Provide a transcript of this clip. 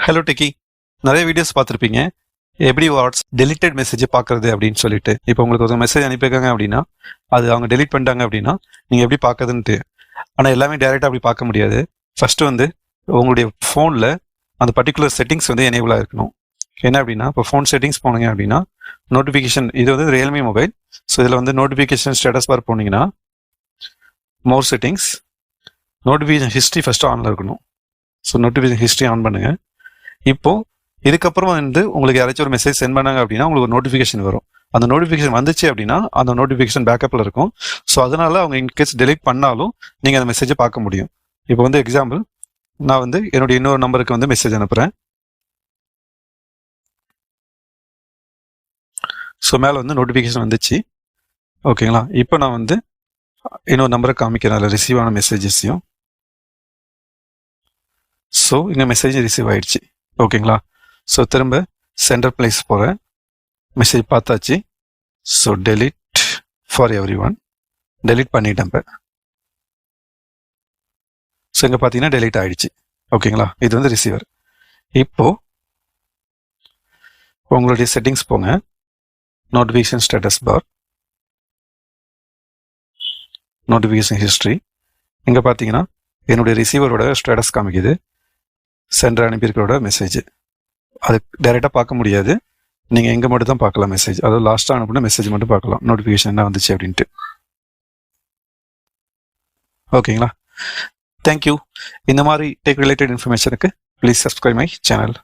Hello techie, நிறைய videos பார்த்துருப்பீங்க. எப்படி டெலிட்டட் மெசேஜை பார்க்கறது அப்படின்னு சொல்லிட்டு. இப்போ உங்களுக்கு ஒரு மெசேஜ் அனுப்பியிருக்காங்க அப்படின்னா, அது அவங்க டெலிட் பண்ணிட்டாங்க அப்படின்னா நீங்கள் எப்படி பார்க்கறதுன்ட்டு. ஆனால் எல்லாமே டைரெக்டாக அப்படி பார்க்க முடியாது. ஃபர்ஸ்ட் வந்து உங்களுடைய ஃபோனில் அந்த பர்டிகுலர் செட்டிங்ஸ் வந்து எனேபிளாக இருக்கணும். என்ன அப்படின்னா, இப்போ ஃபோன் செட்டிங்ஸ் போனீங்க அப்படின்னா நோட்டிஃபிகேஷன், இது வந்து ரியல்மி மொபைல். ஸோ இதில் வந்து நோட்டிஃபிகேஷன் ஸ்டேட்டஸ் பார் போனீங்கன்னா மோர் செட்டிங்ஸ், நோட்டிஃபிகேஷன் ஹிஸ்ட்ரி ஃபர்ஸ்ட் ஆனில் இருக்கணும். ஸோ நோட்டிஃபிகேஷன் ஹிஸ்ட்ரி ஆன் பண்ணுங்க. இப்போ இதுக்கப்புறம் வந்து உங்களுக்கு யாராச்சும் ஒரு மெசேஜ் சென்ட் பண்ணாங்க அப்படின்னா உங்களுக்கு ஒரு நோட்டிஃபிகேஷன் வரும். அந்த நோட்டிஃபிகேஷன் வந்துச்சு அப்படின்னா அந்த நோட்டிஃபிகேஷன் பேக்கப்பில் இருக்கும். ஸோ அதனால அவங்க இன்கேஸ் டெலிட் பண்ணாலும் நீங்கள் அந்த மெசேஜை பார்க்க முடியும். இப்போ வந்து எக்ஸாம்பிள், நான் வந்து என்னுடைய இன்னொரு நம்பருக்கு வந்து மெசேஜ் அனுப்புகிறேன். ஸோ மேலே வந்து நோட்டிஃபிகேஷன் வந்துச்சு. ஓகேங்களா? இப்போ நான் வந்து இன்னொரு நம்பரை காமிக்கிறேன், அதில் ரிசீவ் ஆன மெசேஜஸையும். ஸோ இங்கே மெசேஜ் ரிசீவ் ஆயிடுச்சு. ஓகேங்களா? ஸோ திரும்ப சென்டர் பிளேஸ் போகிறேன், மெசேஜ் பார்த்தாச்சு. So delete for every one, delete பண்ணிட்டேன். இப்போ ஸோ இங்கே பார்த்தீங்கன்னா டெலிட் ஆயிடுச்சு. ஓகேங்களா? இது வந்து ரிசீவர். இப்போ உங்களுடைய செட்டிங்ஸ் போங்க, notification status bar, notification history. இங்கே பார்த்தீங்கன்னா என்னுடைய ரிசீவரோட ஸ்டேட்டஸ் காமிக்குது, சென்டர் அனுப்பியிருக்கிறோட மெசேஜ். அது டைரெக்டாக பார்க்க முடியாது, நீங்கள் எங்கே மட்டும் தான் பார்க்கலாம் மெசேஜ். அதாவது லாஸ்ட்டாக அனுப்பின மெசேஜ் மட்டும் பார்க்கலாம், நோட்டிஃபிகேஷன் என்ன வந்துச்சு அப்படின்ட்டு. ஓகேங்களா? தேங்க்யூ. இந்த மாதிரி டெக் ரிலேட்டட் இன்ஃபர்மேஷனுக்கு ப்ளீஸ் சப்ஸ்கிரைப் மை சேனல்.